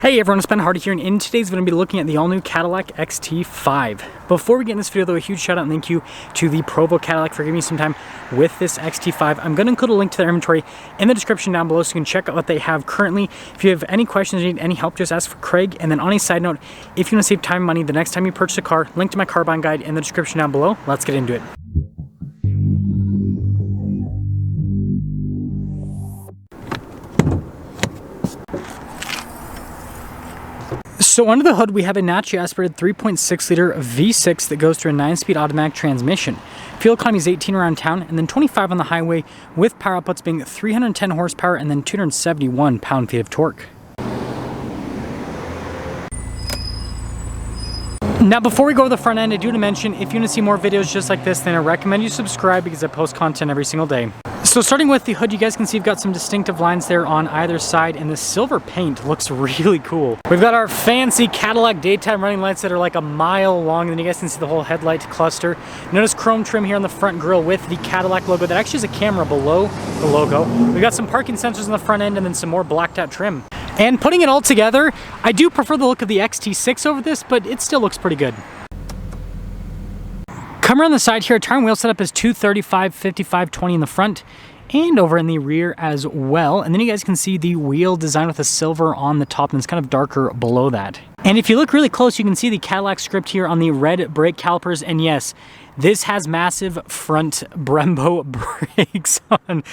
Hey everyone, it's Ben Hardy here, and in today's video, I'm going to be looking at the all-new Cadillac XT5. Before we get in this video though, a huge shout out and thank you to the Provo Cadillac for giving me some time with this XT5. I'm going to include a link to their inventory in the description down below so you can check out what they have currently. If you have any questions or need any help, just ask for Craig. And then on a side note, if you want to save time and money the next time you purchase a car, link to my car buying guide in the description down below. Let's get into it. So under the hood, we have a naturally aspirated 3.6 liter V6 that goes through a 9-speed automatic transmission. Fuel economy is 18 around town and then 25 on the highway, with power outputs being 310 horsepower and then 271 pound-feet of torque. Now before we go to the front end, I do want to mention, if you want to see more videos just like this, then I recommend you subscribe because I post content every single day. So starting with the hood, you guys can see we've got some distinctive lines there on either side, and the silver paint looks really cool. We've got our fancy Cadillac daytime running lights that are like a mile long, and then you guys can see the whole headlight cluster. Notice chrome trim here on the front grille with the Cadillac logo that actually has a camera below the logo. We've got some parking sensors on the front end and then some more blacked out trim. And putting it all together, I do prefer the look of the XT6 over this, but it still looks pretty good. Come around the side here, tire and wheel setup is 235, 55, 20 in the front and over in the rear as well. And then you guys can see the wheel design with a silver on the top, and it's kind of darker below that. And if you look really close, you can see the Cadillac script here on the red brake calipers. And yes, this has massive front Brembo brakes on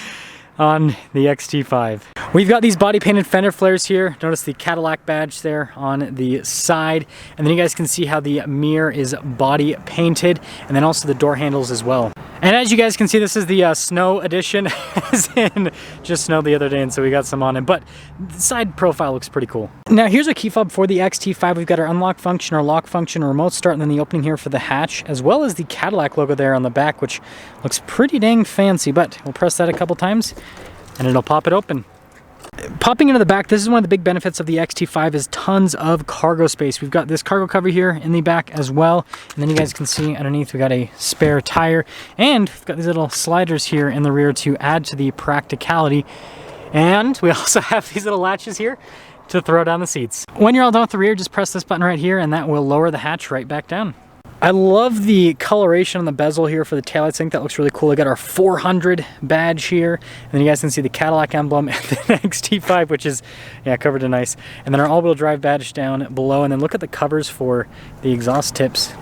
the XT5. We've got these body painted fender flares here. Notice the Cadillac badge there on the side. And then you guys can see how the mirror is body painted, and then also the door handles as well. And as you guys can see, this is the snow edition, as in just snow the other day, and so we got some on it, but the side profile looks pretty cool. Now here's a key fob for the XT5. We've got our unlock function, our lock function, our remote start, and then the opening here for the hatch, as well as the Cadillac logo there on the back, which looks pretty dang fancy, but we'll press that a couple times and it'll pop it open. Popping into the back, this is one of the big benefits of the XT5 is tons of cargo space. We've got this cargo cover here in the back as well. And then you guys can see underneath we got a spare tire. And we've got these little sliders here in the rear to add to the practicality. And we also have these little latches here to throw down the seats. When you're all done with the rear, just press this button right here and that will lower the hatch right back down. I love the coloration on the bezel here for the taillights. I think that looks really cool. I got our 400 badge here, and then you guys can see the Cadillac emblem and the XT5, which is, yeah, covered in ice. And then our all-wheel drive badge down below, and then look at the covers for the exhaust tips.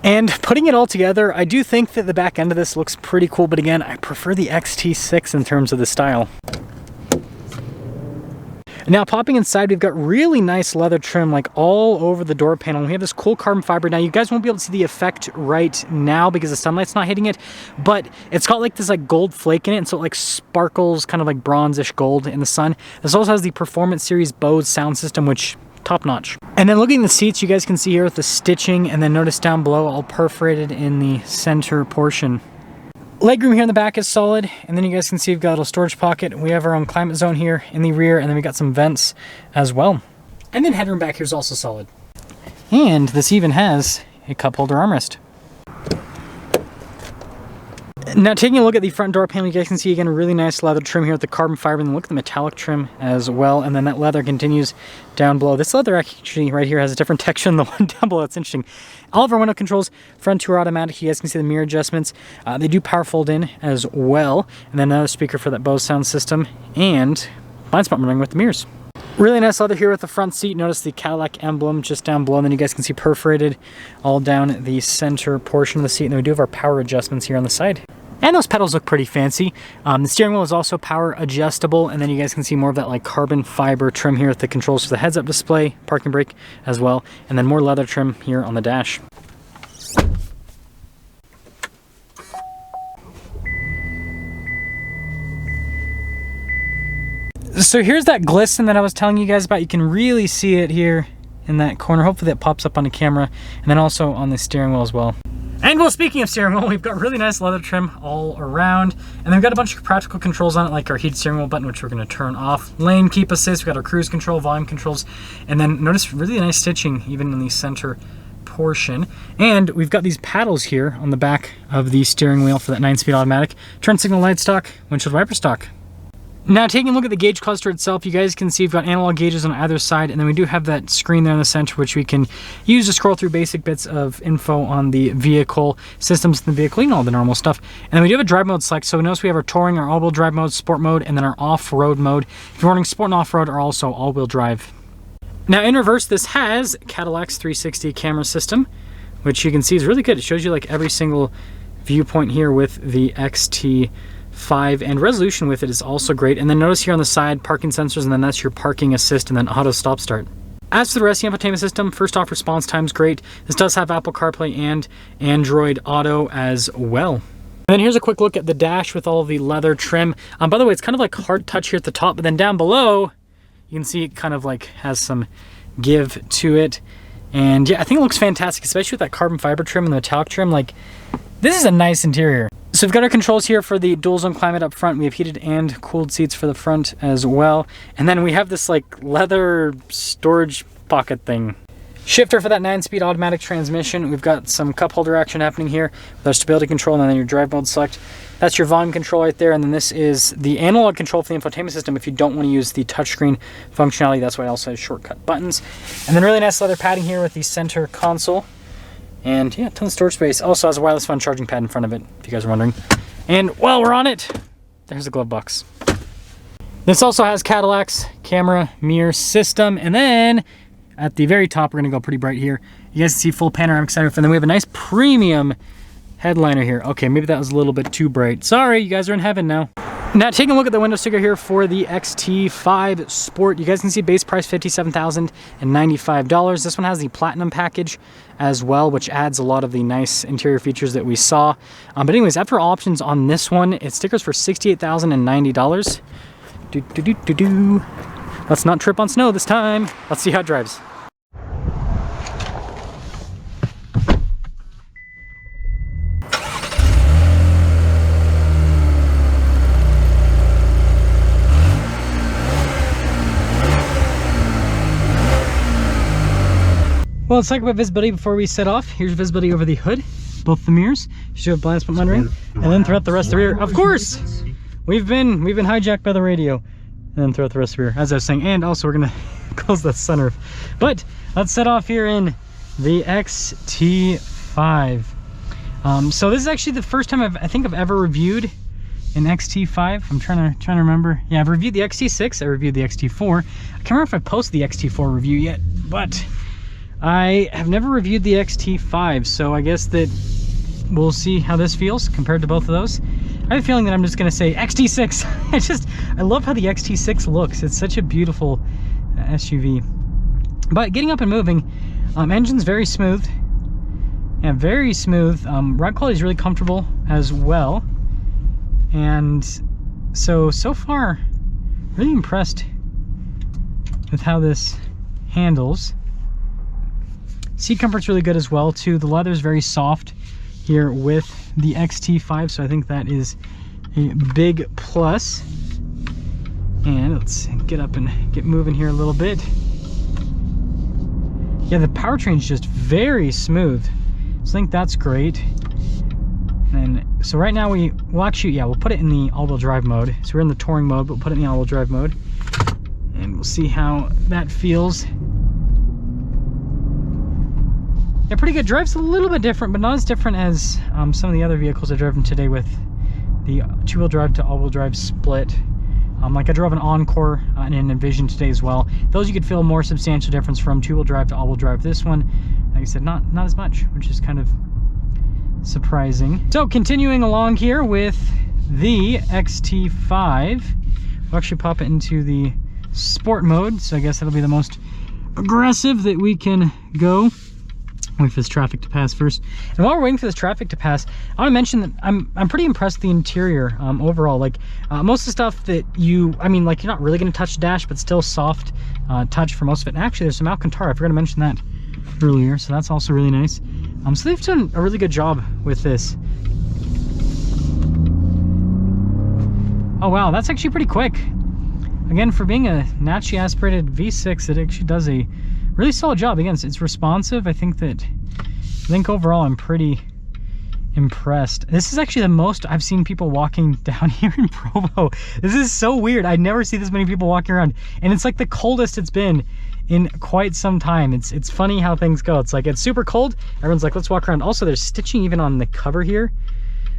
And putting it all together, I do think that the back end of this looks pretty cool, but again, I prefer the XT6 in terms of the style. Now popping inside, we've got really nice leather trim like all over the door panel. We have this cool carbon fiber. Now you guys won't be able to see the effect right now because the sunlight's not hitting it, but it's got like this like gold flake in it, and so it like sparkles kind of like bronzish gold in the sun. This also has the Performance Series Bose sound system, which top notch. And then looking at the seats, you guys can see here with the stitching, and then notice down below all perforated in the center portion. Legroom here in the back is solid, and then you guys can see we've got a little storage pocket. We have our own climate zone here in the rear, and then we got some vents as well. And then headroom back here is also solid. And this even has a cup holder armrest. Now taking a look at the front door panel, you guys can see again a really nice leather trim here with the carbon fiber, and look at the metallic trim as well, and then that leather continues down below. This leather actually right here has a different texture than the one down below. It's interesting. All of our window controls, front two are automatic. You guys can see the mirror adjustments. They do power fold in as well, and then another speaker for that Bose sound system, and blind spot monitoring with the mirrors. Really nice leather here with the front seat. Notice the Cadillac emblem just down below, and then you guys can see perforated all down the center portion of the seat, and then we do have our power adjustments here on the side. And those pedals look pretty fancy. The steering wheel is also power adjustable, and then you guys can see more of that like carbon fiber trim here with the controls for the heads-up display, parking brake as well, and then more leather trim here on the dash. So here's that glisten that I was telling you guys about. You can really see it here in that corner. Hopefully that pops up on the camera, and then also on the steering wheel as well. And well, speaking of steering wheel, we've got really nice leather trim all around, and then we've got a bunch of practical controls on it, like our heated steering wheel button, which we're going to turn off, lane keep assist, we've got our cruise control, volume controls, and then notice really nice stitching even in the center portion. And we've got these paddles here on the back of the steering wheel for that 9-speed automatic, turn signal light stock, windshield wiper stock. Now taking a look at the gauge cluster itself, you guys can see we've got analog gauges on either side, and then we do have that screen there in the center which we can use to scroll through basic bits of info on the vehicle, systems in the vehicle, you know, all the normal stuff. And then we do have a drive mode select, so notice we have our touring, our all-wheel drive mode, sport mode, and then our off-road mode. If you're wanting sport and off-road, are also all-wheel drive. Now in reverse, this has Cadillac's 360 camera system, which you can see is really good. It shows you like every single viewpoint here with the XT5, and resolution with it is also great. And then notice here on the side, parking sensors, and then that's your parking assist, and then auto stop start. As for the rest of the infotainment system, first off, response time's great. This does have Apple CarPlay and Android Auto as well. And then here's a quick look at the dash with all of the leather trim. By the way, it's kind of like hard touch here at the top, but then down below, you can see it kind of like has some give to it. And yeah, I think it looks fantastic, especially with that carbon fiber trim and the metallic trim. Like, this is a nice interior. So we've got our controls here for the dual zone climate up front. We have heated and cooled seats for the front as well. And then we have this like leather storage pocket thing. Shifter for that 9-speed automatic transmission. We've got some cup holder action happening here with our stability control, and then your drive mode select. That's your volume control right there. And then this is the analog control for the infotainment system if you don't want to use the touchscreen functionality. That's why it also has shortcut buttons. And then really nice leather padding here with the center console. And yeah, tons of storage space. Also has a wireless phone charging pad in front of it, if you guys are wondering. And while we're on it, there's a glove box. This also has Cadillac's camera mirror system. And then at the very top, we're gonna go pretty bright here. You guys can see full panoramic sunroof, and then we have a nice premium headliner here. Okay, maybe that was a little bit too bright. Sorry, you guys are in heaven now. Now taking a look at the window sticker here for the XT5 Sport, you guys can see base price $57,095. This one has the Platinum package as well, which adds a lot of the nice interior features that we saw. But anyways, after all options on this one, it stickers for $68,090. Let's not trip on snow this time. Let's see how it drives. Well, let's talk about visibility before we set off. Here's visibility over the hood, both the mirrors. You should have blind spot monitoring, and then throughout the rest of the rear. Of course, we've been hijacked by the radio, and then throughout the rest of the rear, as I was saying. And also, we're gonna close that sunroof. But let's set off here in the XT5. So this is actually the first time I think I've ever reviewed an XT5. I'm trying to remember. Yeah, I've reviewed the XT6. I reviewed the XT4. I can't remember if I posted the XT4 review yet, but I have never reviewed the XT5, so I guess that we'll see how this feels compared to both of those. I have a feeling that I'm just going to say XT6. I love how the XT6 looks. It's such a beautiful SUV. But getting up and moving, engine's very smooth. Yeah, very smooth. Ride quality is really comfortable as well. And so far, really impressed with how this handles. Seat comfort's really good as well too. The leather is very soft here with the XT5, so I think that is a big plus. And let's get up and get moving here a little bit. Yeah, the powertrain is just very smooth, so I think that's great. And so right now we'll actually, yeah, we'll put it in the all-wheel drive mode. So we're in the touring mode, but we'll put it in the all-wheel drive mode, and we'll see how that feels. Yeah, pretty good. Drive's a little bit different, but not as different as some of the other vehicles I've driven today with the two-wheel drive to all-wheel drive split. Like I drove an Encore and an Envision today as well. Those you could feel more substantial difference from two-wheel drive to all-wheel drive. This one, like I said, not as much, which is kind of surprising. So continuing along here with the XT5, we'll actually pop it into the sport mode. So I guess that'll be the most aggressive that we can go. Wait for this traffic to pass first. And while we're waiting for this traffic to pass, I want to mention that I'm pretty impressed with the interior overall. Like most of the stuff that like you're not really going to touch the dash, but still soft touch for most of it. And actually, there's some Alcantara. I forgot to mention that earlier, so that's also really nice. So they've done a really good job with this. Oh wow, that's actually pretty quick. Again, for being a naturally aspirated V6, it actually does a really solid job. Again, it's responsive. I think overall I'm pretty impressed. This is actually the most I've seen people walking down here in Provo. This is so weird. I never see this many people walking around, and it's like the coldest it's been in quite some time. It's funny how things go. It's like it's super cold, everyone's like, let's walk around. Also, there's stitching even on the cover here.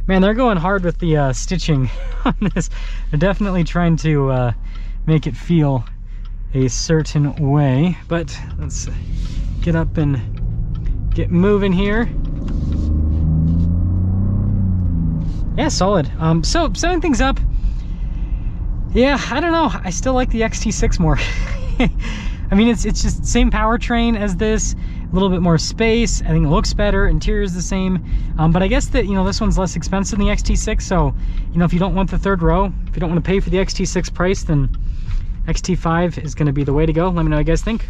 Man, they're going hard with the stitching on this. They're definitely trying to make it feel a certain way. But let's get up and get moving here. Yeah, solid. So setting things up, yeah, I don't know, I still like the XT6 more. I mean, it's just same powertrain as this, a little bit more space. I think it looks better. Interior is the same, but I guess that, you know, this one's less expensive than the XT6. So, you know, if you don't want the third row, if you don't want to pay for the XT6 price, then XT5 is going to be the way to go. Let me know what you guys think.